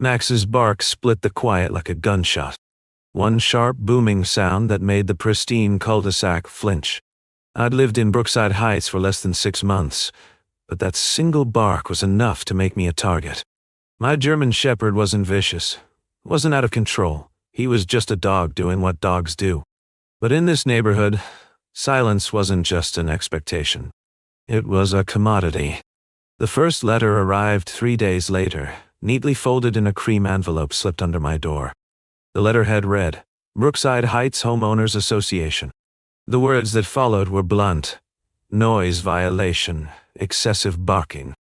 Max's bark split the quiet like a gunshot. One sharp, booming sound that made the pristine cul-de-sac flinch. I'd lived in Brookside Heights for less than 6 months, but that single bark was enough to make me a target. My German Shepherd wasn't vicious, wasn't out of control. He was just a dog doing what dogs do. But in this neighborhood, silence wasn't just an expectation. It was a commodity. The first letter arrived 3 days later, neatly folded in a cream envelope slipped under my door. The letterhead read, Brookside Heights Homeowners Association. The words that followed were blunt. Noise violation, excessive barking.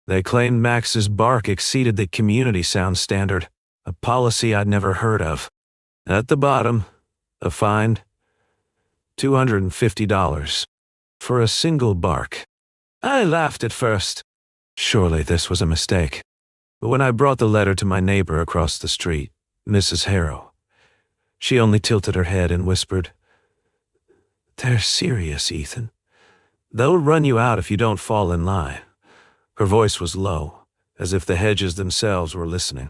They claimed Max's bark exceeded the community sound standard, a policy I'd never heard of. At the bottom, a fine, $250 for a single bark. I laughed at first. Surely this was a mistake. But when I brought the letter to my neighbor across the street, Mrs. Harrow, she only tilted her head and whispered, They're serious, Ethan. They'll run you out if you don't fall in line. Her voice was low, as if the hedges themselves were listening.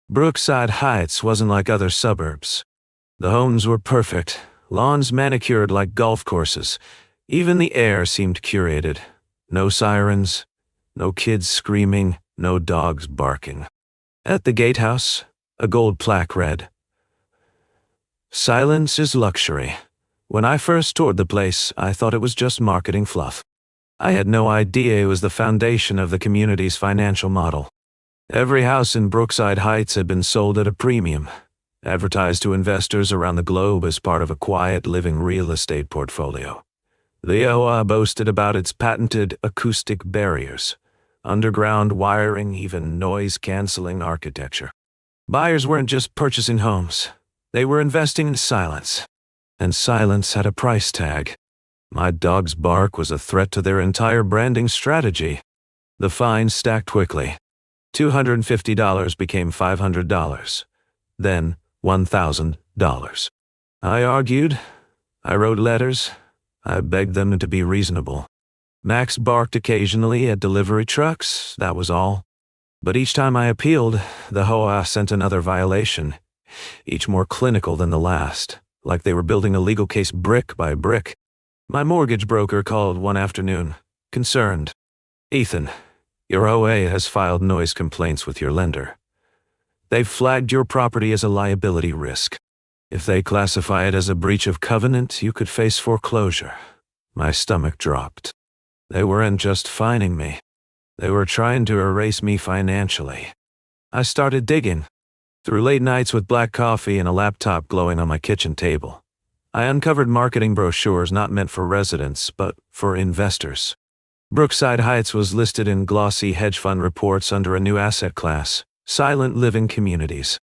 Brookside Heights wasn't like other suburbs. The homes were perfect, lawns manicured like golf courses. Even the air seemed curated. No sirens, no kids screaming, no dogs barking. At the gatehouse, a gold plaque read, Silence is luxury. When I first toured the place, I thought it was just marketing fluff. I had no idea it was the foundation of the community's financial model. Every house in Brookside Heights had been sold at a premium, advertised to investors around the globe as part of a quiet living real estate portfolio. The HOA boasted about its patented acoustic barriers, underground wiring, even noise-canceling architecture. Buyers weren't just purchasing homes. They were investing in silence. And silence had a price tag. My dog's bark was a threat to their entire branding strategy. The fine stacked quickly. $250 became $500. Then $1,000. I argued. I wrote letters. I begged them to be reasonable. Max barked occasionally at delivery trucks, that was all. But each time I appealed, the HOA sent another violation, each more clinical than the last, like they were building a legal case brick by brick. My mortgage broker called one afternoon, concerned. Ethan, your HOA has filed noise complaints with your lender. They've flagged your property as a liability risk. If they classify it as a breach of covenant, you could face foreclosure. My stomach dropped. They weren't just fining me. They were trying to erase me financially. I started digging. Through late nights with black coffee and a laptop glowing on my kitchen table, I uncovered marketing brochures not meant for residents, but for investors. Brookside Heights was listed in glossy hedge fund reports under a new asset class, silent living communities.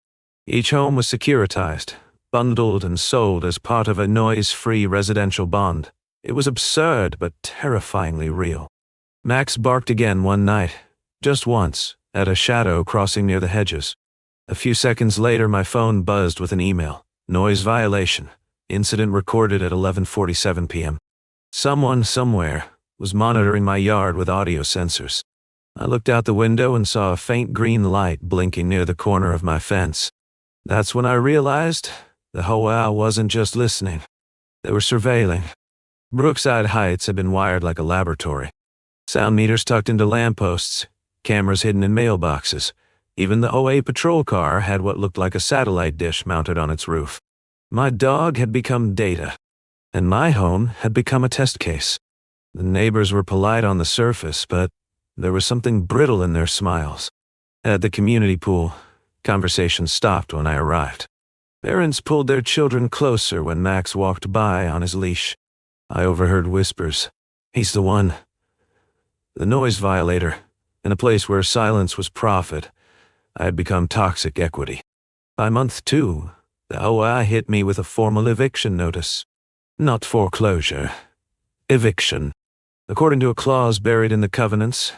Each home was securitized, bundled and sold as part of a noise-free residential bond. It was absurd, but terrifyingly real. Max barked again one night, just once, at a shadow crossing near the hedges. A few seconds later, my phone buzzed with an email. Noise violation. Incident recorded at 11:47 p.m. Someone, somewhere, was monitoring my yard with audio sensors. I looked out the window and saw a faint green light blinking near the corner of my fence. That's when I realized the HOA wasn't just listening. They were surveilling. Brookside Heights had been wired like a laboratory. Sound meters tucked into lampposts, cameras hidden in mailboxes. Even the OA patrol car had what looked like a satellite dish mounted on its roof. My dog had become data, and my home had become a test case. The neighbors were polite on the surface, but there was something brittle in their smiles. At the community pool, conversation stopped when I arrived. Parents pulled their children closer when Max walked by on his leash. I overheard whispers. He's the one. The noise violator. In a place where silence was profit, I had become toxic equity. By month 2, the HOA hit me with a formal eviction notice. Not foreclosure. Eviction. According to a clause buried in the covenants,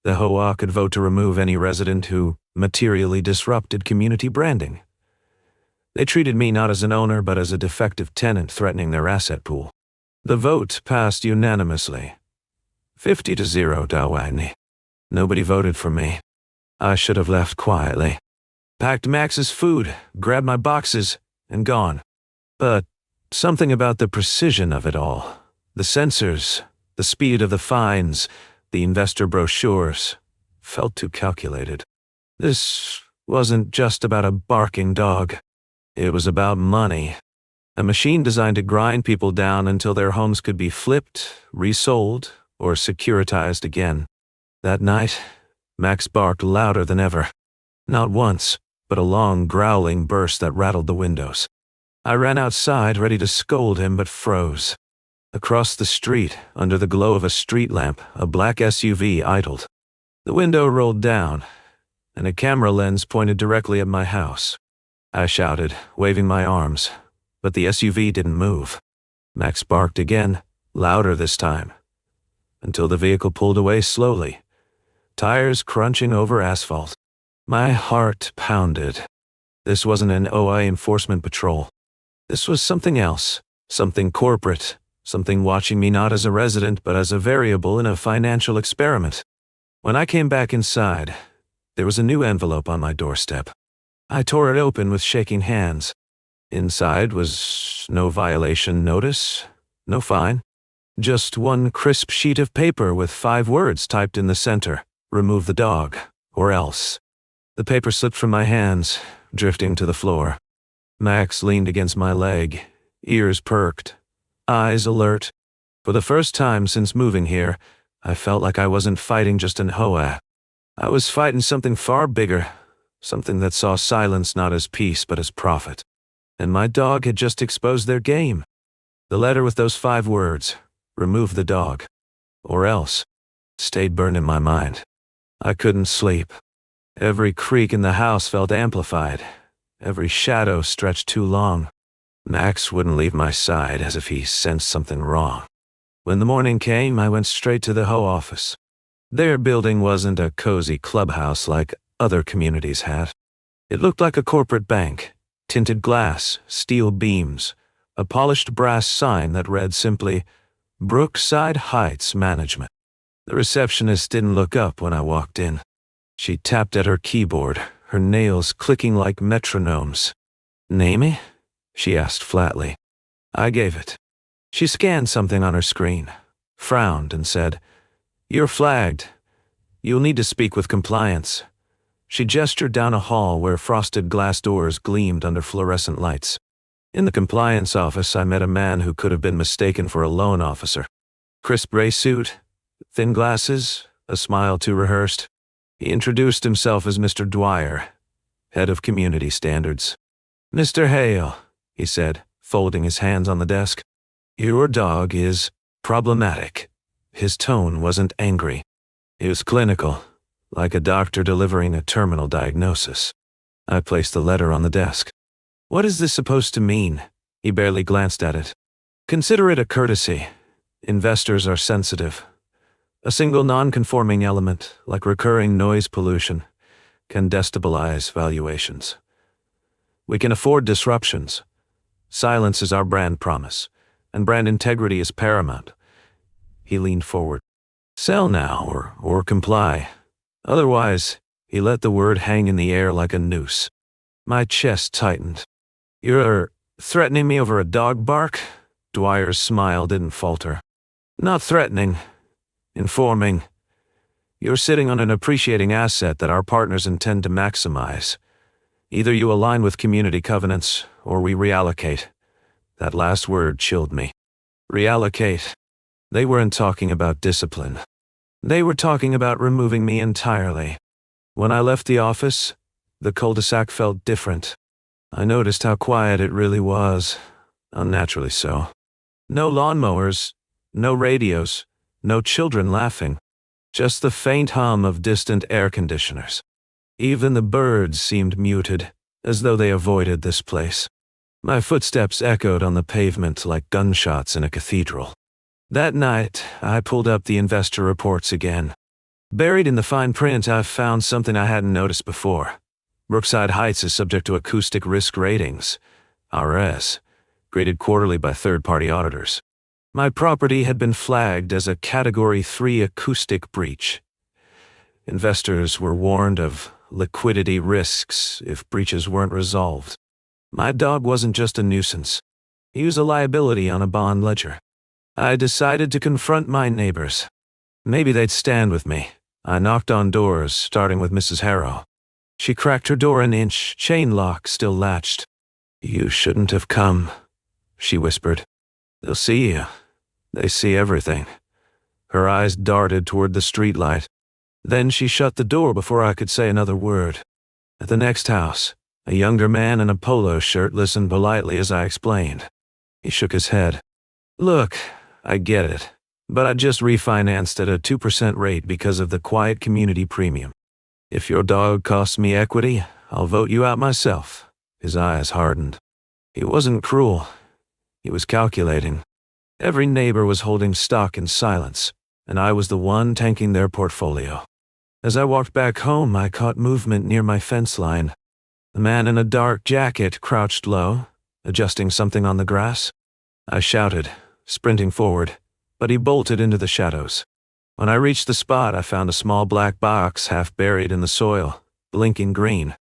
the HOA could vote to remove any resident who materially disrupted community branding. They treated me not as an owner but as a defective tenant threatening their asset pool. The vote passed unanimously. 50-0 Dawani. Nobody voted for me. I should have left quietly. packed Max's food, grabbed my boxes, and gone. But something about the precision of it all, the sensors, the speed of the fines, the investor brochures, felt too calculated. This wasn't just about a barking dog. It was about money. A machine designed to grind people down until their homes could be flipped, resold, or securitized again. That night, Max barked louder than ever. Not once, but a long, growling burst that rattled the windows. I ran outside, ready to scold him, but froze. Across the street, under the glow of a street lamp, a black SUV idled. The window rolled down, and a camera lens pointed directly at my house. I shouted, waving my arms, but the SUV didn't move. Max barked again, louder this time, until the vehicle pulled away slowly, tires crunching over asphalt. My heart pounded. This wasn't an HOA enforcement patrol. This was something else, something corporate, something watching me not as a resident but as a variable in a financial experiment. When I came back inside, there was a new envelope on my doorstep. I tore it open with shaking hands. Inside was no violation notice, no fine. Just one crisp sheet of paper with 5 words typed in the center: remove the dog, or else. The paper slipped from my hands, drifting to the floor. Max leaned against my leg, ears perked, eyes alert. For the first time since moving here, I felt like I wasn't fighting just an HOA. I was fighting something far bigger, something that saw silence not as peace but as profit. And my dog had just exposed their game. The letter with those 5 words, remove the dog, or else, stayed burned in my mind. I couldn't sleep. Every creak in the house felt amplified. Every shadow stretched too long. Max wouldn't leave my side, as if he sensed something wrong. When the morning came, I went straight to the HOA office. Their building wasn't a cozy clubhouse like other communities had. It looked like a corporate bank. Tinted glass, steel beams, a polished brass sign that read simply, Brookside Heights Management. The receptionist didn't look up when I walked in. She tapped at her keyboard, her nails clicking like metronomes. "Name?" she asked flatly. I gave it. She scanned something on her screen, frowned, and said, "You're flagged. You'll need to speak with compliance." She gestured down a hall where frosted glass doors gleamed under fluorescent lights. In the compliance office, I met a man who could have been mistaken for a loan officer. Crisp gray suit, thin glasses, a smile too rehearsed. He introduced himself as Mr. Dwyer, head of community standards. "Mr. Hale," he said, folding his hands on the desk, "your dog is problematic." His tone wasn't angry. It was clinical, like a doctor delivering a terminal diagnosis. I placed the letter on the desk. "What is this supposed to mean?" He barely glanced at it. "Consider it a courtesy. Investors are sensitive. A single non-conforming element, like recurring noise pollution, can destabilize valuations. We can afford disruptions. Silence is our brand promise, and brand integrity is paramount." He leaned forward. "Sell now or comply. Otherwise," he let the word hang in the air like a noose. My chest tightened. "You're threatening me over a dog bark?" Dwyer's smile didn't falter. "Not threatening. Informing. You're sitting on an appreciating asset that our partners intend to maximize. Either you align with community covenants, or we reallocate." That last word chilled me. Reallocate. They weren't talking about discipline. They were talking about removing me entirely. When I left the office, the cul-de-sac felt different. I noticed how quiet it really was, unnaturally so. No lawnmowers, no radios, no children laughing. Just the faint hum of distant air conditioners. Even the birds seemed muted, as though they avoided this place. My footsteps echoed on the pavement like gunshots in a cathedral. That night, I pulled up the investor reports again. Buried in the fine print, I found something I hadn't noticed before. Brookside Heights is subject to acoustic risk ratings, RS, graded quarterly by third-party auditors. My property had been flagged as a Category 3 acoustic breach. Investors were warned of liquidity risks if breaches weren't resolved. My dog wasn't just a nuisance. He was a liability on a bond ledger. I decided to confront my neighbors. Maybe they'd stand with me. I knocked on doors, starting with Mrs. Harrow. She cracked her door an inch, chain lock still latched. "You shouldn't have come," she whispered. "They'll see you. They see everything." Her eyes darted toward the streetlight. Then she shut the door before I could say another word. At the next house, a younger man in a polo shirt listened politely as I explained. He shook his head. "Look, I get it, but I just refinanced at a 2% rate because of the quiet community premium. If your dog costs me equity, I'll vote you out myself." His eyes hardened. He wasn't cruel. He was calculating. Every neighbor was holding stock in silence, and I was the one tanking their portfolio. As I walked back home, I caught movement near my fence line. The man in a dark jacket crouched low, adjusting something on the grass. I shouted, sprinting forward, but he bolted into the shadows. When I reached the spot, I found a small black box half buried in the soil, blinking green.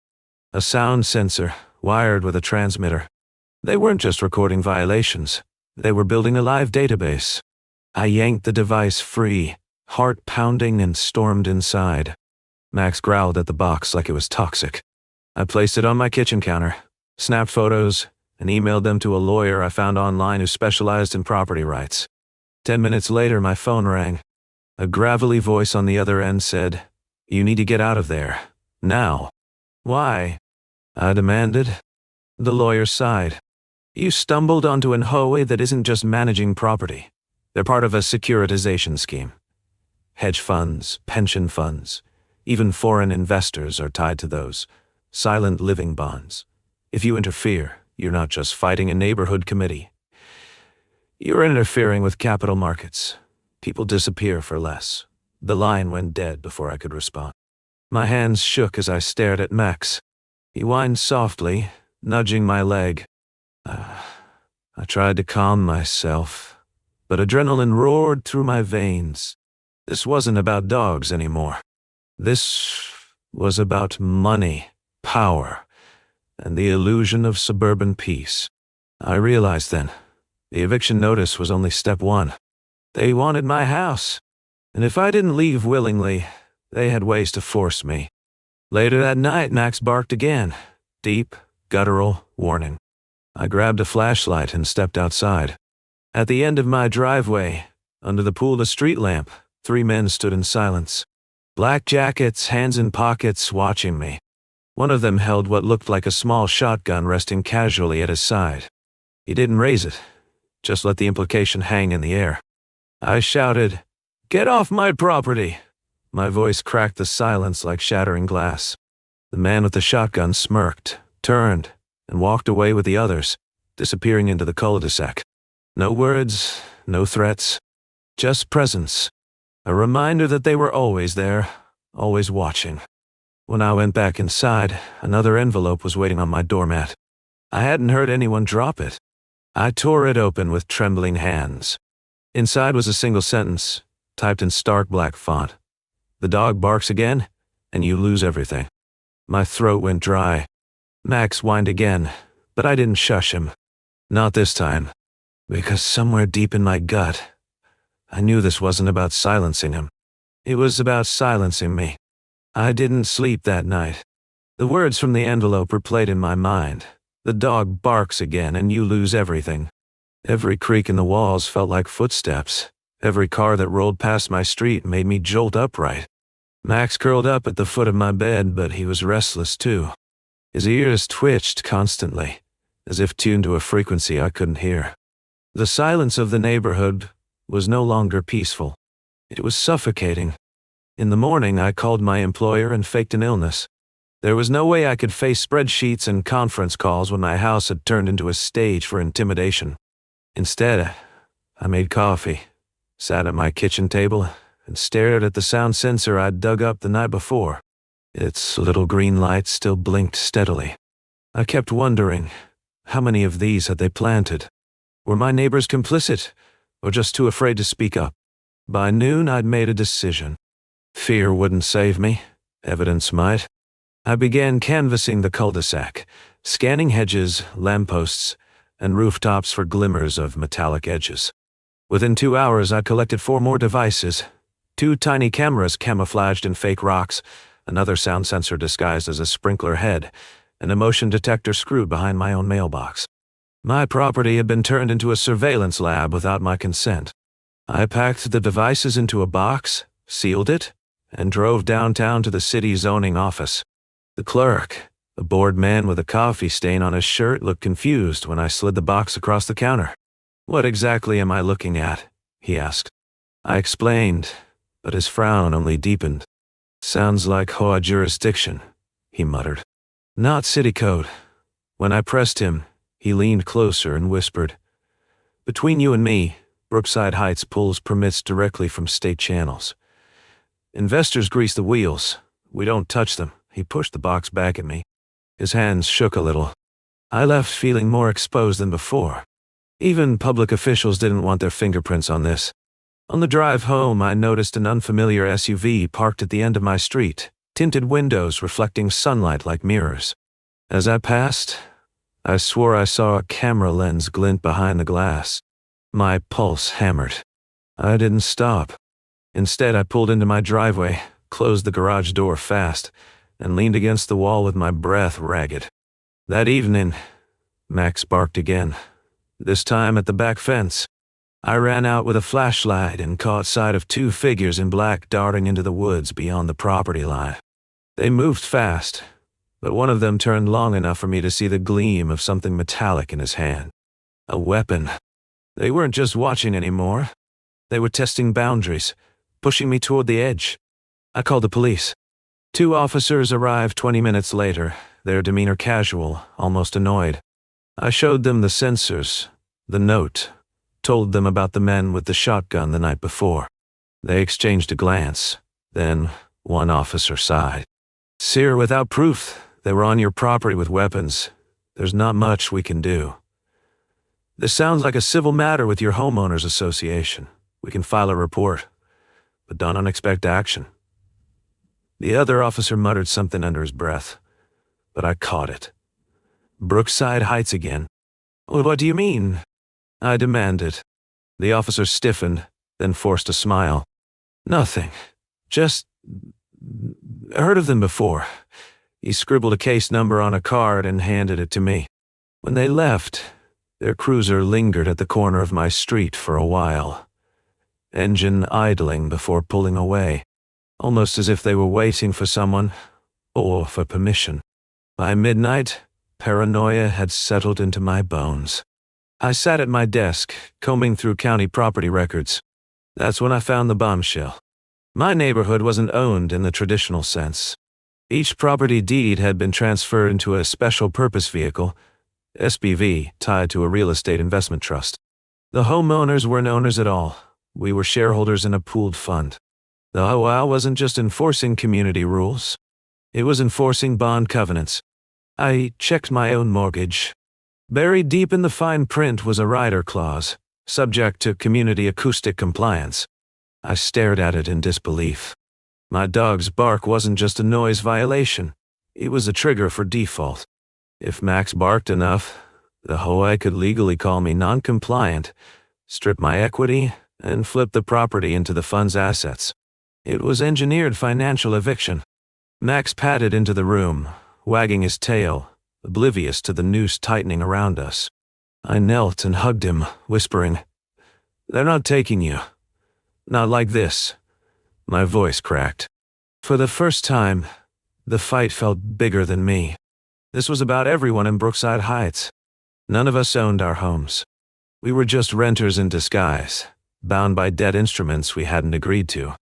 A sound sensor, wired with a transmitter. They weren't just recording violations. They were building a live database. I yanked the device free, heart pounding, and stormed inside. Max growled at the box like it was toxic. I placed it on my kitchen counter, snapped photos, and emailed them to a lawyer I found online who specialized in property rights. 10 minutes later, my phone rang. A gravelly voice on the other end said, "You need to get out of there. Now." "Why?" I demanded. The lawyer sighed. "You stumbled onto an HOA that isn't just managing property. They're part of a securitization scheme. Hedge funds, pension funds, even foreign investors are tied to those silent living bonds. If you interfere, you're not just fighting a neighborhood committee. You're interfering with capital markets. People disappear for less." The line went dead before I could respond. My hands shook as I stared at Max. He whined softly, nudging my leg. I tried to calm myself, but adrenaline roared through my veins. This wasn't about dogs anymore. This was about money, power, and the illusion of suburban peace. I realized then, the eviction notice was only step one. They wanted my house, and if I didn't leave willingly, they had ways to force me. Later that night, Max barked again, deep, guttural warning. I grabbed a flashlight and stepped outside. At the end of my driveway, under the pool of street lamp, 3 men stood in silence. Black jackets, hands in pockets, watching me. One of them held what looked like a small shotgun resting casually at his side. He didn't raise it, just let the implication hang in the air. I shouted, "Get off my property!" My voice cracked the silence like shattering glass. The man with the shotgun smirked, turned, and walked away with the others, disappearing into the cul-de-sac. No words, no threats, just presence. A reminder that they were always there, always watching. When I went back inside, another envelope was waiting on my doormat. I hadn't heard anyone drop it. I tore it open with trembling hands. Inside was a single sentence, typed in stark black font. "The dog barks again, and you lose everything." My throat went dry. Max whined again, but I didn't shush him. Not this time, because somewhere deep in my gut, I knew this wasn't about silencing him. It was about silencing me. I didn't sleep that night. The words from the envelope replayed in my mind. "The dog barks again, and you lose everything." Every creak in the walls felt like footsteps. Every car that rolled past my street made me jolt upright. Max curled up at the foot of my bed, but he was restless too. His ears twitched constantly, as if tuned to a frequency I couldn't hear. The silence of the neighborhood was no longer peaceful. It was suffocating. In the morning, I called my employer and faked an illness. There was no way I could face spreadsheets and conference calls when my house had turned into a stage for intimidation. Instead, I made coffee, sat at my kitchen table, and stared at the sound sensor I'd dug up the night before. Its little green light still blinked steadily. I kept wondering, how many of these had they planted? Were my neighbors complicit, or just too afraid to speak up? By noon, I'd made a decision. Fear wouldn't save me. Evidence might. I began canvassing the cul-de-sac, scanning hedges, lampposts, and rooftops for glimmers of metallic edges. Within 2 hours, I'd collected 4 more devices: 2 tiny cameras camouflaged in fake rocks, another sound sensor disguised as a sprinkler head, and a motion detector screwed behind my own mailbox. My property had been turned into a surveillance lab without my consent. I packed the devices into a box, sealed it, and drove downtown to the city zoning office. The clerk, a bored man with a coffee stain on his shirt, looked confused when I slid the box across the counter. "What exactly am I looking at?" he asked. I explained, but his frown only deepened. "Sounds like HOA jurisdiction," he muttered. "Not city code." When I pressed him, he leaned closer and whispered, "Between you and me, Brookside Heights pulls permits directly from state channels. Investors grease the wheels. We don't touch them." He pushed the box back at me. His hands shook a little. I left feeling more exposed than before. Even public officials didn't want their fingerprints on this. On the drive home, I noticed an unfamiliar SUV parked at the end of my street, tinted windows reflecting sunlight like mirrors. As I passed, I swore I saw a camera lens glint behind the glass. My pulse hammered. I didn't stop. Instead, I pulled into my driveway, closed the garage door fast, and leaned against the wall with my breath ragged. That evening, Max barked again, this time at the back fence. I ran out with a flashlight and caught sight of 2 figures in black darting into the woods beyond the property line. They moved fast, but one of them turned long enough for me to see the gleam of something metallic in his hand. A weapon. They weren't just watching anymore. They were testing boundaries, pushing me toward the edge. I called the police. 2 officers arrived 20 minutes later, their demeanor casual, almost annoyed. I showed them the sensors, the note, told them about the men with the shotgun the night before. They exchanged a glance. Then one officer sighed. "Sir, without proof, they were on your property with weapons. There's not much we can do. This sounds like a civil matter with your homeowners association. We can file a report, but don't expect action." The other officer muttered something under his breath, but I caught it. "Brookside Heights again." "Well, what do you mean?" I demanded. The officer stiffened, then forced a smile. "Nothing. Just heard of them before." He scribbled a case number on a card and handed it to me. When they left, their cruiser lingered at the corner of my street for a while, engine idling before pulling away, almost as if they were waiting for someone or for permission. By midnight, paranoia had settled into my bones. I sat at my desk, combing through county property records. That's when I found the bombshell. My neighborhood wasn't owned in the traditional sense. Each property deed had been transferred into a special purpose vehicle, SPV, tied to a real estate investment trust. The homeowners weren't owners at all. We were shareholders in a pooled fund. The HOA wasn't just enforcing community rules. It was enforcing bond covenants. I checked my own mortgage. Buried deep in the fine print was a rider clause, subject to community acoustic compliance. I stared at it in disbelief. My dog's bark wasn't just a noise violation. It was a trigger for default. If Max barked enough, the HOA could legally call me non-compliant, strip my equity, and flip the property into the fund's assets. It was engineered financial eviction. Max padded into the room, wagging his tail, oblivious to the noose tightening around us. I knelt and hugged him, whispering, "They're not taking you. Not like this." My voice cracked. For the first time, the fight felt bigger than me. This was about everyone in Brookside Heights. None of us owned our homes. We were just renters in disguise, bound by debt instruments we hadn't agreed to.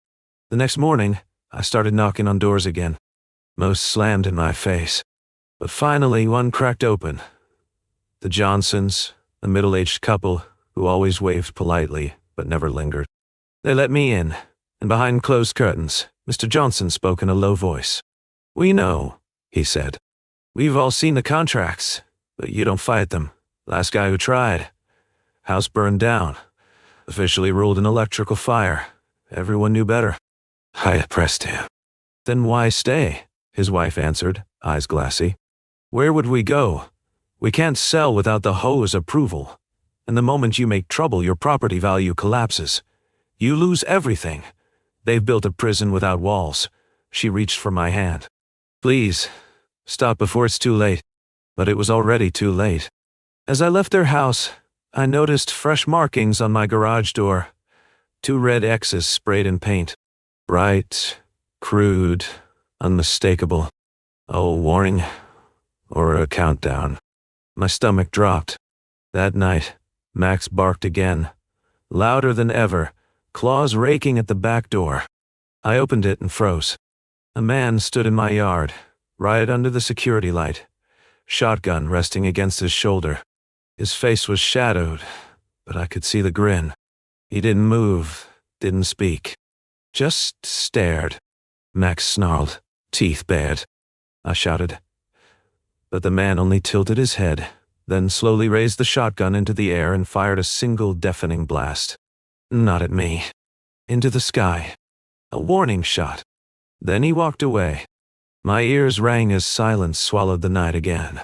The next morning, I started knocking on doors again. Most slammed in my face. But finally, one cracked open. The Johnsons, a middle-aged couple who always waved politely but never lingered. They let me in, and behind closed curtains, Mr. Johnson spoke in a low voice. "We know," he said. "We've all seen the contracts, but you don't fight them. Last guy who tried. House burned down. Officially ruled an electrical fire. Everyone knew better." I pressed him. "Then why stay?" his wife answered, eyes glassy. Where would we go? We can't sell without the HOA's approval. And the moment you make trouble, your property value collapses. You lose everything. They've built a prison without walls. She reached for my hand. Please, stop before it's too late. But it was already too late. As I left their house, I noticed fresh markings on my garage door. 2 red X's sprayed in paint. Bright, crude, unmistakable. A warning or a countdown. My stomach dropped. That night, Max barked again, louder than ever, claws raking at the back door. I opened it and froze. A man stood in my yard, right under the security light, shotgun resting against his shoulder. His face was shadowed, but I could see the grin. He didn't move, didn't speak, just stared. Max snarled, teeth bared. I shouted. But the man only tilted his head, then slowly raised the shotgun into the air and fired a single deafening blast. Not at me. Into the sky. A warning shot. Then he walked away. My ears rang as silence swallowed the night again.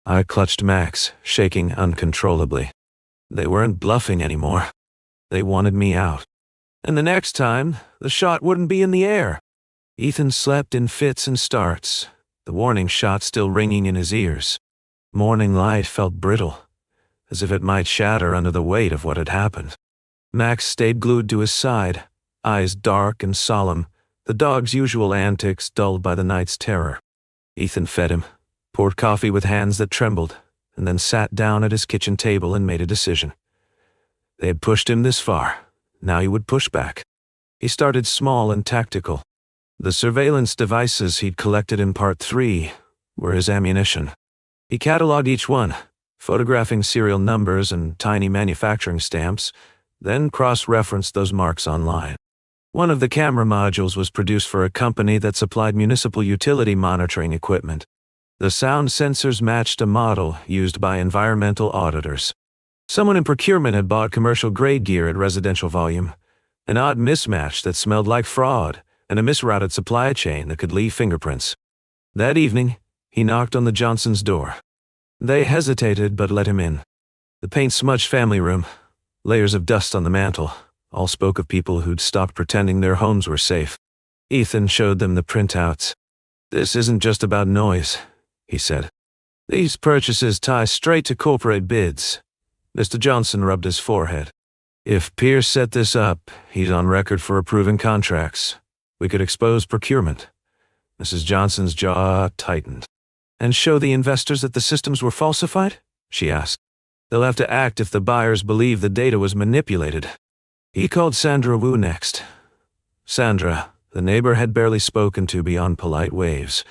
I clutched Max, shaking uncontrollably. They weren't bluffing anymore. They wanted me out. And the next time, the shot wouldn't be in the air. Ethan slept in fits and starts, the warning shot still ringing in his ears. Morning light felt brittle, as if it might shatter under the weight of what had happened. Max stayed glued to his side, eyes dark and solemn, the dog's usual antics dulled by the night's terror. Ethan fed him, poured coffee with hands that trembled, and then sat down at his kitchen table and made a decision. They had pushed him this far. Now he would push back. He started small and tactical. The surveillance devices he'd collected in Part 3 were his ammunition. He cataloged each one, photographing serial numbers and tiny manufacturing stamps, then cross-referenced those marks online. One of the camera modules was produced for a company that supplied municipal utility monitoring equipment. The sound sensors matched a model used by environmental auditors. Someone in procurement had bought commercial-grade gear at residential volume, an odd mismatch that smelled like fraud, and a misrouted supply chain that could leave fingerprints. That evening, he knocked on the Johnsons' door. They hesitated but let him in. The paint-smudged family room, layers of dust on the mantel, all spoke of people who'd stopped pretending their homes were safe. Ethan showed them the printouts. "This isn't just about noise," he said. "These purchases tie straight to corporate bids." Mr. Johnson rubbed his forehead. "If Pierce set this up, he's on record for approving contracts. We could expose procurement." Mrs. Johnson's jaw tightened. "And show the investors that the systems were falsified?" she asked. "They'll have to act if the buyers believe the data was manipulated." He called Sandra Wu next. Sandra, the neighbor had barely spoken to beyond polite waves,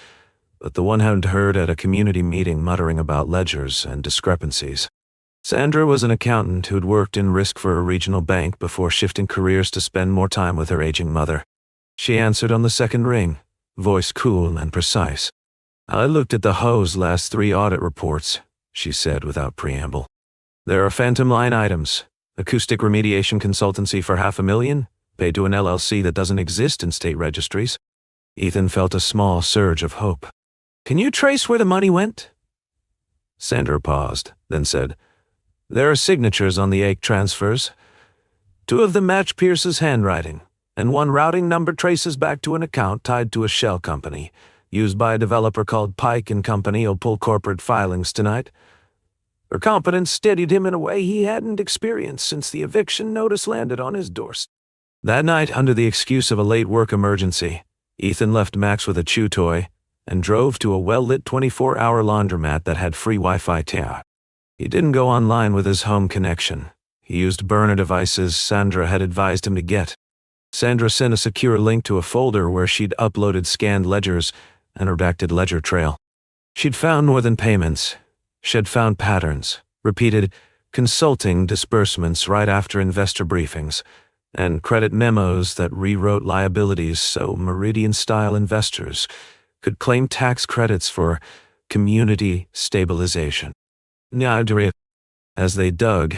but the one had heard at a community meeting muttering about ledgers and discrepancies. Sandra was an accountant who'd worked in risk for a regional bank before shifting careers to spend more time with her aging mother. She answered on the second ring, voice cool and precise. "I looked at the HOA's last 3 audit reports," she said without preamble. "There are phantom line items. Acoustic remediation consultancy for $500,000, paid to an LLC that doesn't exist in state registries." Ethan felt a small surge of hope. "Can you trace where the money went?" Sandra paused, then said, "There are signatures on the 8 transfers. 2 of them match Pierce's handwriting, and 1 routing number traces back to an account tied to a shell company, used by a developer called Pike & Company. Will pull corporate filings tonight." Her competence steadied him in a way he hadn't experienced since the eviction notice landed on his doorstep. That night, under the excuse of a late work emergency, Ethan left Max with a chew toy and drove to a well-lit 24-hour laundromat that had free Wi-Fi tap. He didn't go online with his home connection. He used burner devices Sandra had advised him to get. Sandra sent a secure link to a folder where she'd uploaded scanned ledgers and a redacted ledger trail. She'd found more than payments. She'd found patterns, repeated consulting disbursements right after investor briefings, and credit memos that rewrote liabilities so Meridian-style investors could claim tax credits for community stabilization. As they dug,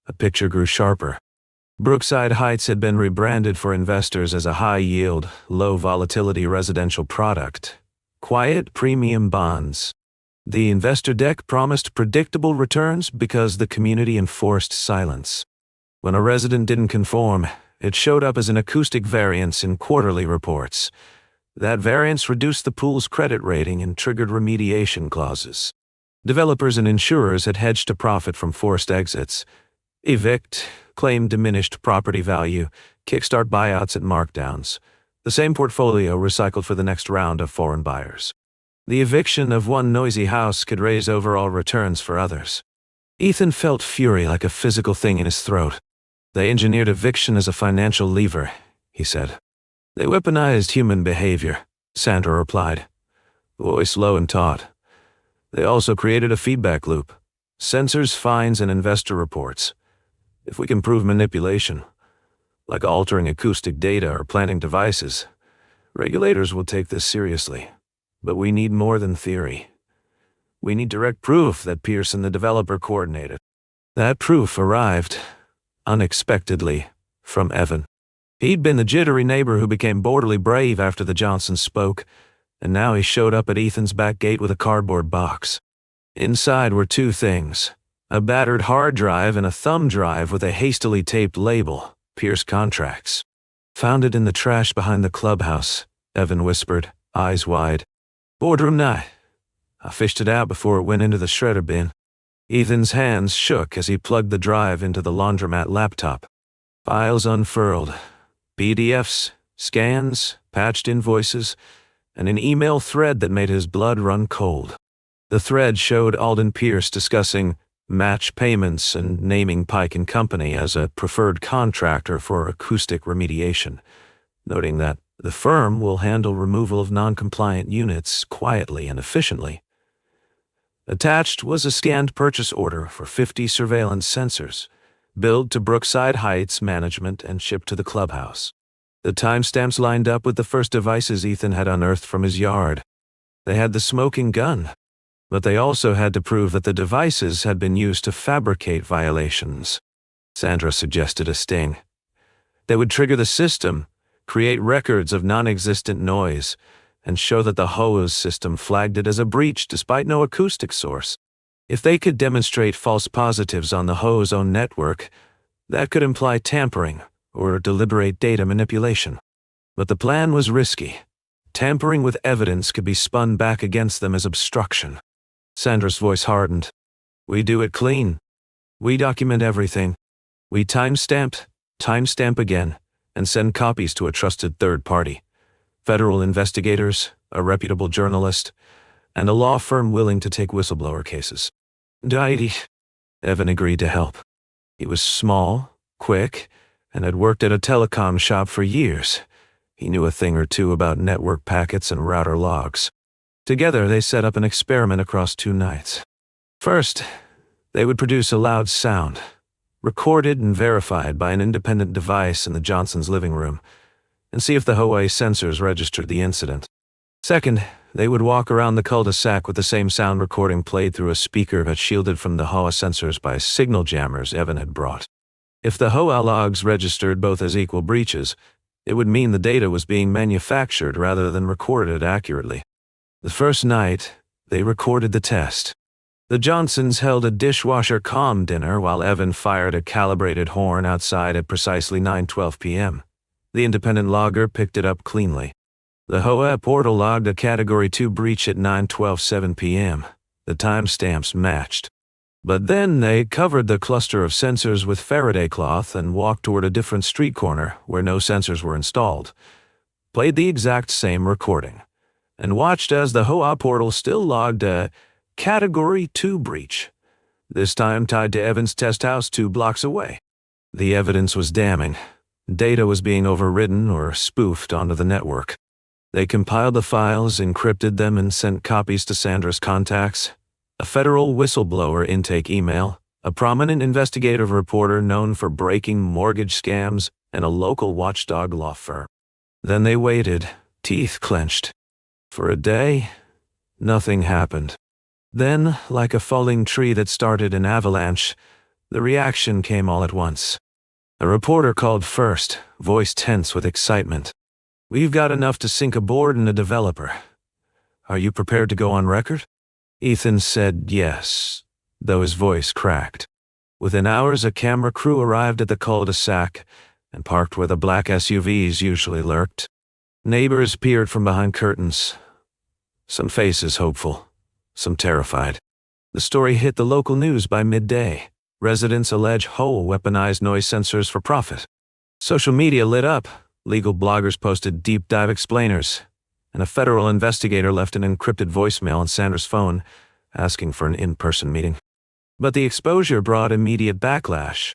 a picture grew sharper. Brookside Heights had been rebranded for investors as a high-yield, low-volatility residential product, quiet premium bonds. The investor deck promised predictable returns because the community enforced silence. When a resident didn't conform, it showed up as an acoustic variance in quarterly reports. That variance reduced the pool's credit rating and triggered remediation clauses. Developers and insurers had hedged to profit from forced exits. Evict, claim diminished property value, kickstart buyouts at markdowns. The same portfolio recycled for the next round of foreign buyers. The eviction of one noisy house could raise overall returns for others. Ethan felt fury like a physical thing in his throat. They engineered eviction as a financial lever, he said. They weaponized human behavior, Sandra replied, voice low and taut. They also created a feedback loop. Censors, fines, and investor reports. If we can prove manipulation, like altering acoustic data or planting devices, regulators will take this seriously. But we need more than theory. We need direct proof that Pierce and the developer coordinated. That proof arrived, unexpectedly, from Evan. He'd been the jittery neighbor who became borderly brave after the Johnsons spoke, and now he showed up at Ethan's back gate with a cardboard box. Inside were two things, a battered hard drive and a thumb drive with a hastily taped label, Pierce Contracts. Found it in the trash behind the clubhouse, Evan whispered, eyes wide. Boardroom night. I fished it out before it went into the shredder bin. Ethan's hands shook as he plugged the drive into the laundromat laptop. Files unfurled. PDFs, scans, patched invoices, and an email thread that made his blood run cold. The thread showed Alden Pierce discussing match payments and naming Pike & Company as a preferred contractor for acoustic remediation, noting that the firm will handle removal of non-compliant units quietly and efficiently. Attached was a scanned purchase order for 50 surveillance sensors, billed to Brookside Heights management and shipped to the clubhouse. The timestamps lined up with the first devices Ethan had unearthed from his yard. They had the smoking gun, but they also had to prove that the devices had been used to fabricate violations. Sandra suggested a sting. They would trigger the system, create records of non-existent noise, and show that the HOA's system flagged it as a breach despite no acoustic source. If they could demonstrate false positives on the HOA's own network, that could imply tampering or deliberate data manipulation. But the plan was risky. Tampering with evidence could be spun back against them as obstruction. Sandra's voice hardened. We do it clean. We document everything. We timestamp again, and send copies to a trusted third party. Federal investigators, a reputable journalist, and a law firm willing to take whistleblower cases. Diety. Evan agreed to help. He was small, quick, and had worked at a telecom shop for years. He knew a thing or two about network packets and router logs. Together, they set up an experiment across 2 nights. First, they would produce a loud sound, recorded and verified by an independent device in the Johnsons' living room, and see if the HOA sensors registered the incident. Second, they would walk around the cul-de-sac with the same sound recording played through a speaker but shielded from the HOA sensors by signal jammers Evan had brought. If the HOA logs registered both as equal breaches, it would mean the data was being manufactured rather than recorded accurately. The first night, they recorded the test. The Johnsons held a dishwasher calm dinner while Evan fired a calibrated horn outside at precisely 9:12 p.m. The independent logger picked it up cleanly. The HOA portal logged a Category 2 breach at 9:12:07 p.m. The timestamps matched. But then they covered the cluster of sensors with Faraday cloth and walked toward a different street corner where no sensors were installed, played the exact same recording, and watched as the HOA portal still logged a Category 2 breach, this time tied to Evan's test house 2 blocks away. The evidence was damning. Data was being overridden or spoofed onto the network. They compiled the files, encrypted them, and sent copies to Sandra's contacts, a federal whistleblower intake email, a prominent investigative reporter known for breaking mortgage scams, and a local watchdog law firm. Then they waited, teeth clenched. For a day, nothing happened. Then, like a falling tree that started an avalanche, the reaction came all at once. A reporter called first, voice tense with excitement. We've got enough to sink a board and a developer. Are you prepared to go on record? Ethan said yes, though his voice cracked. Within hours, a camera crew arrived at the cul-de-sac and parked where the black SUVs usually lurked. Neighbors peered from behind curtains, some faces hopeful, some terrified. The story hit the local news by midday. Residents allege HOA weaponized noise sensors for profit. Social media lit up. Legal bloggers posted deep dive explainers, and a federal investigator left an encrypted voicemail on Sanders' phone asking for an in-person meeting. But the exposure brought immediate backlash.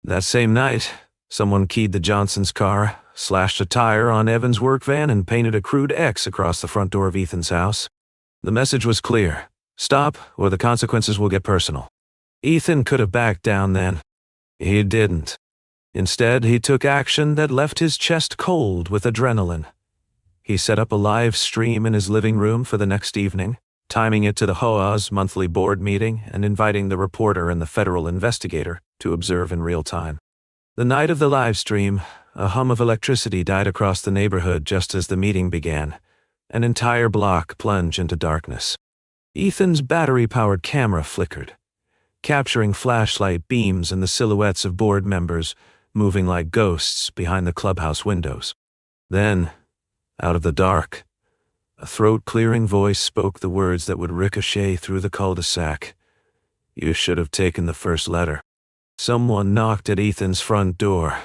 That same night, someone keyed the Johnsons' car, slashed a tire on Evan's work van, and painted a crude X across the front door of Ethan's house. The message was clear: stop, or the consequences will get personal. Ethan could have backed down then. He didn't. Instead, he took action that left his chest cold with adrenaline. He set up a live stream in his living room for the next evening, timing it to the HOA's monthly board meeting and inviting the reporter and the federal investigator to observe in real time. The night of the live stream, a hum of electricity died across the neighborhood just as the meeting began. An entire block plunged into darkness. Ethan's battery-powered camera flickered, capturing flashlight beams and the silhouettes of board members moving like ghosts behind the clubhouse windows. Then, out of the dark, a throat-clearing voice spoke the words that would ricochet through the cul-de-sac. "You should have taken the first letter." Someone knocked at Ethan's front door.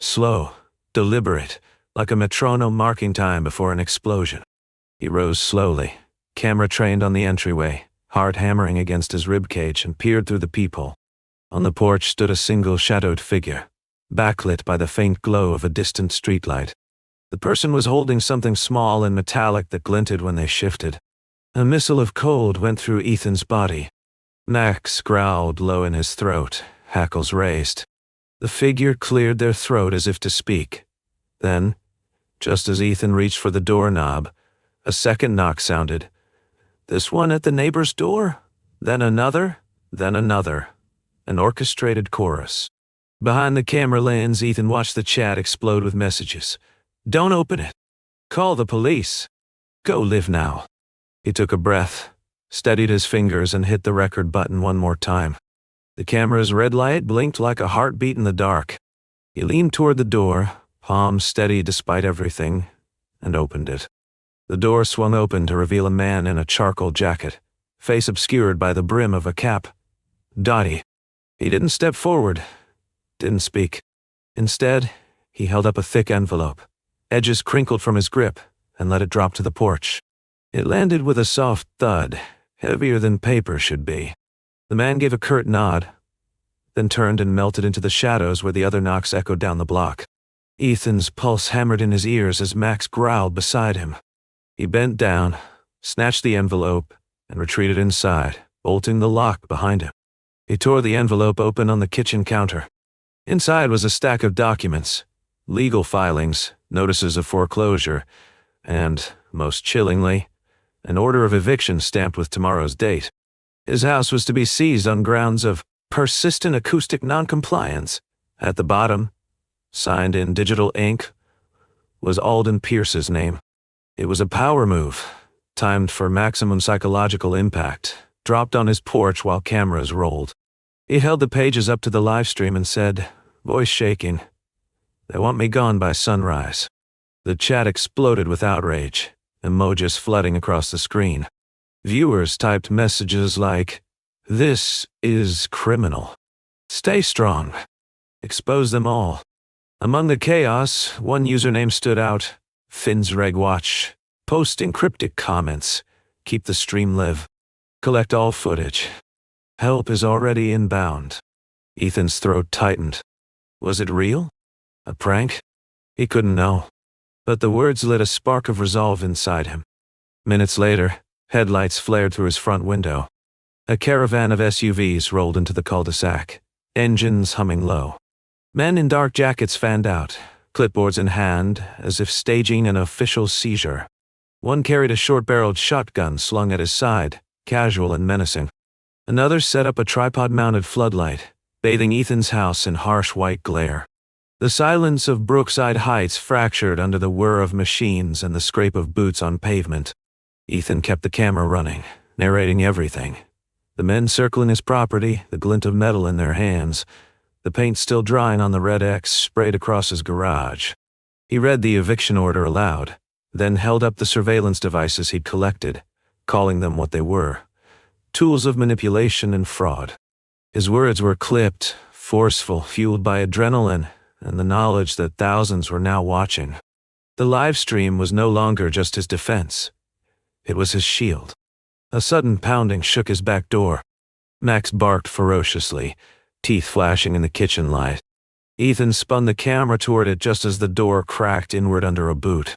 Slow, deliberate, like a metronome marking time before an explosion. He rose slowly, camera trained on the entryway, heart hammering against his ribcage, and peered through the peephole. On the porch stood a single shadowed figure, backlit by the faint glow of a distant streetlight. The person was holding something small and metallic that glinted when they shifted. A missile of cold went through Ethan's body. Max growled low in his throat, hackles raised. The figure cleared their throat as if to speak. Then, just as Ethan reached for the doorknob, a second knock sounded. This one at the neighbor's door, then another, an orchestrated chorus. Behind the camera lens, Ethan watched the chat explode with messages. "Don't open it. Call the police. Go live now." He took a breath, steadied his fingers, and hit the record button one more time. The camera's red light blinked like a heartbeat in the dark. He leaned toward the door, palms steady despite everything, and opened it. The door swung open to reveal a man in a charcoal jacket, face obscured by the brim of a cap. Dottie. He didn't step forward, didn't speak. Instead, he held up a thick envelope, edges crinkled from his grip, and let it drop to the porch. It landed with a soft thud, heavier than paper should be. The man gave a curt nod, then turned and melted into the shadows where the other knocks echoed down the block. Ethan's pulse hammered in his ears as Max growled beside him. He bent down, snatched the envelope, and retreated inside, bolting the lock behind him. He tore the envelope open on the kitchen counter. Inside was a stack of documents, legal filings, notices of foreclosure, and, most chillingly, an order of eviction stamped with tomorrow's date. His house was to be seized on grounds of persistent acoustic noncompliance. At the bottom, signed in digital ink, was Alden Pierce's name. It was a power move, timed for maximum psychological impact, dropped on his porch while cameras rolled. He held the pages up to the live stream and said, voice shaking, "They want me gone by sunrise." The chat exploded with outrage, emojis flooding across the screen. Viewers typed messages like, "This is criminal. Stay strong. Expose them all." Among the chaos, one username stood out, FinsRegWatch. Posting cryptic comments. "Keep the stream live. Collect all footage. Help is already inbound." Ethan's throat tightened. Was it real? A prank? He couldn't know. But the words lit a spark of resolve inside him. Minutes later, headlights flared through his front window. A caravan of SUVs rolled into the cul-de-sac, engines humming low. Men in dark jackets fanned out, clipboards in hand, as if staging an official seizure. One carried a short-barreled shotgun slung at his side, casual and menacing. Another set up a tripod-mounted floodlight, bathing Ethan's house in harsh white glare. The silence of Brookside Heights fractured under the whir of machines and the scrape of boots on pavement. Ethan kept the camera running, narrating everything. The men circling his property, the glint of metal in their hands, the paint still drying on the red X sprayed across his garage. He read the eviction order aloud, then held up the surveillance devices he'd collected, calling them what they were: tools of manipulation and fraud. His words were clipped, forceful, fueled by adrenaline and the knowledge that thousands were now watching. The live stream was no longer just his defense. It was his shield. A sudden pounding shook his back door. Max barked ferociously, teeth flashing in the kitchen light. Ethan spun the camera toward it just as the door cracked inward under a boot.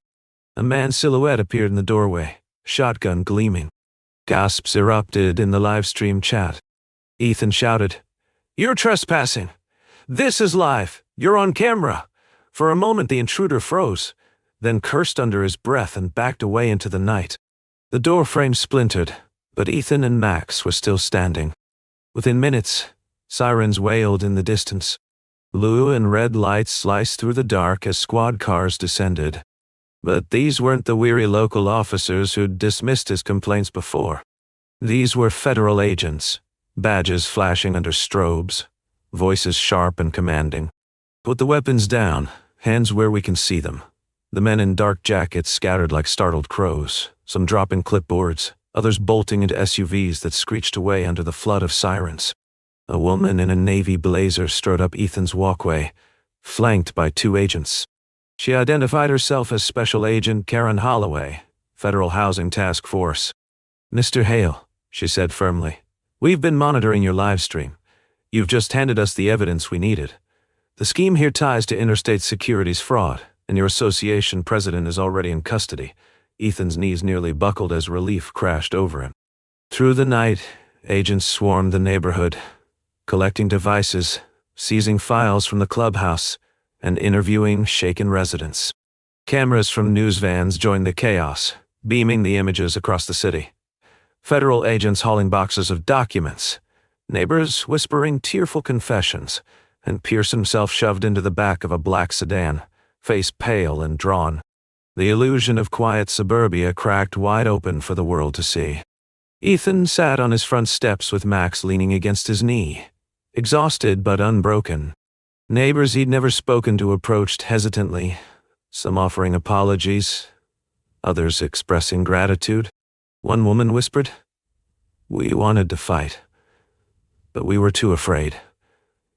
A man's silhouette appeared in the doorway, shotgun gleaming. Gasps erupted in the live stream chat. Ethan shouted, "You're trespassing! This is live! You're on camera!" For a moment the intruder froze, then cursed under his breath and backed away into the night. The door frame splintered, but Ethan and Max were still standing. Within minutes, sirens wailed in the distance. Blue and red lights sliced through the dark as squad cars descended. But these weren't the weary local officers who'd dismissed his complaints before. These were federal agents, badges flashing under strobes, voices sharp and commanding. "Put the weapons down, hands where we can see them." The men in dark jackets scattered like startled crows, some dropping clipboards, others bolting into SUVs that screeched away under the flood of sirens. A woman in a navy blazer strode up Ethan's walkway, flanked by 2 agents. She identified herself as Special Agent Karen Holloway, Federal Housing Task Force. "Mr. Hale," she said firmly, "we've been monitoring your live stream. You've just handed us the evidence we needed. The scheme here ties to interstate securities fraud, and your association president is already in custody." Ethan's knees nearly buckled as relief crashed over him. Through the night, agents swarmed the neighborhood, collecting devices, seizing files from the clubhouse, and interviewing shaken residents. Cameras from news vans joined the chaos, beaming the images across the city. Federal agents hauling boxes of documents, neighbors whispering tearful confessions, and Pierce himself shoved into the back of a black sedan, face pale and drawn. The illusion of quiet suburbia cracked wide open for the world to see. Ethan sat on his front steps with Max leaning against his knee, exhausted but unbroken. Neighbors he'd never spoken to approached hesitantly, some offering apologies, others expressing gratitude. One woman whispered, "We wanted to fight, but we were too afraid."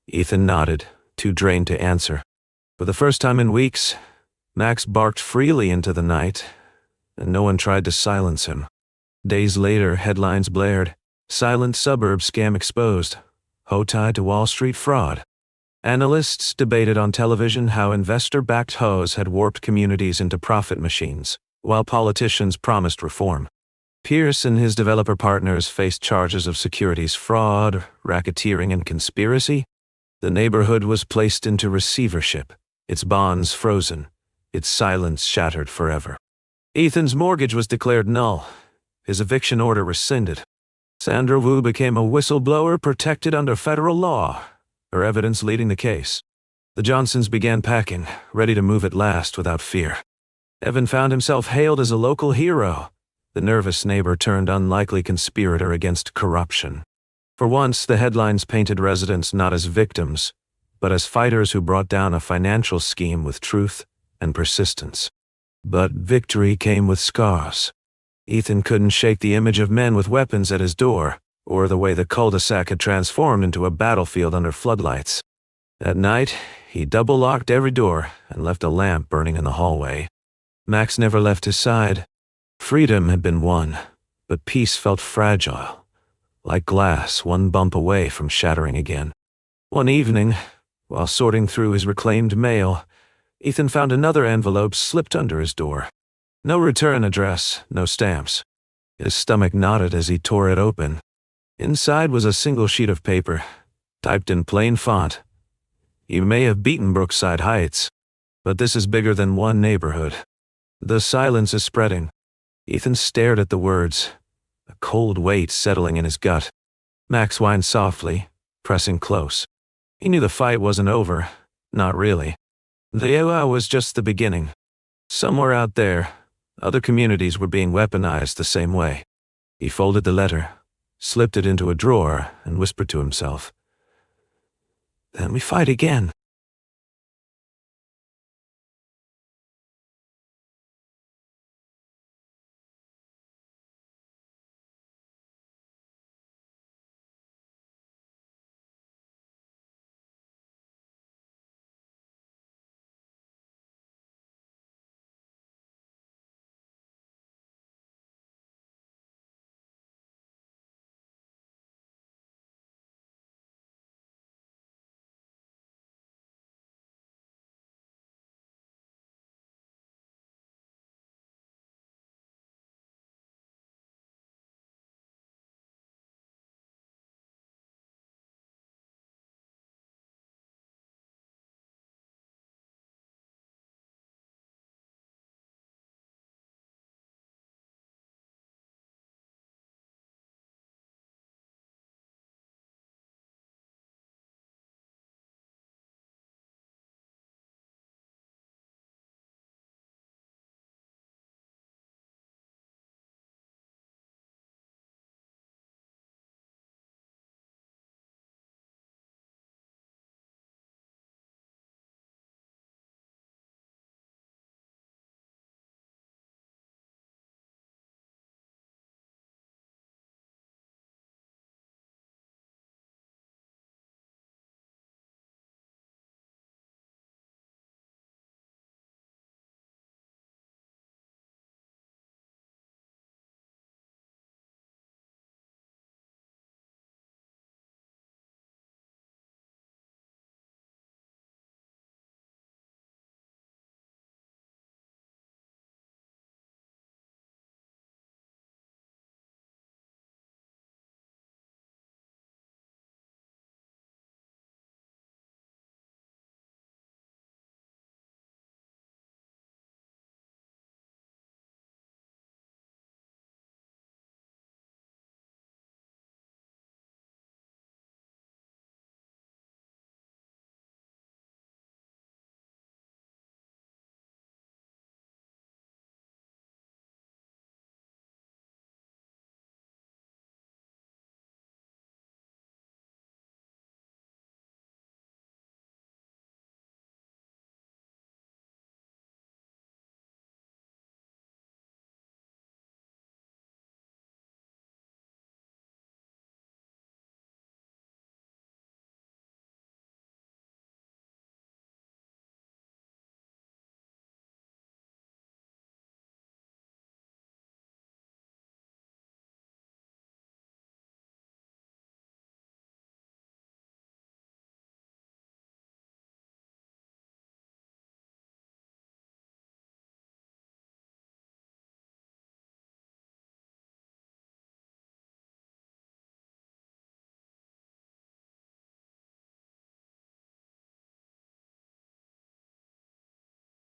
Ethan nodded, too drained to answer. For the first time in weeks, Max barked freely into the night, and no one tried to silence him. Days later, headlines blared, "Silent Suburb Scam Exposed, HOA Tied to Wall Street Fraud." Analysts debated on television how investor-backed HOAs had warped communities into profit machines, while politicians promised reform. Pierce and his developer partners faced charges of securities fraud, racketeering, and conspiracy. The neighborhood was placed into receivership, its bonds frozen, its silence shattered forever. Ethan's mortgage was declared null, his eviction order rescinded. Sandra Wu became a whistleblower protected under federal law, her evidence leading the case. The Johnsons began packing, ready to move at last without fear. Evan found himself hailed as a local hero, the nervous neighbor turned unlikely conspirator against corruption. For once, the headlines painted residents not as victims, but as fighters who brought down a financial scheme with truth and persistence. But victory came with scars. Ethan couldn't shake the image of men with weapons at his door, or the way the cul-de-sac had transformed into a battlefield under floodlights. At night, he double-locked every door and left a lamp burning in the hallway. Max never left his side. Freedom had been won, but peace felt fragile, like glass one bump away from shattering again. One evening, while sorting through his reclaimed mail, Ethan found another envelope slipped under his door. No return address, no stamps. His stomach knotted as he tore it open. Inside was a single sheet of paper, typed in plain font. "You may have beaten Brookside Heights, but this is bigger than one neighborhood." The silence is spreading. Ethan stared at the words, a cold weight settling in his gut. Max whined softly, pressing close. He knew the fight wasn't over, not really. The HOA was just the beginning. Somewhere out there, Other communities were being weaponized the same way. He folded the letter, slipped it into a drawer, and whispered to himself, "Then we fight again."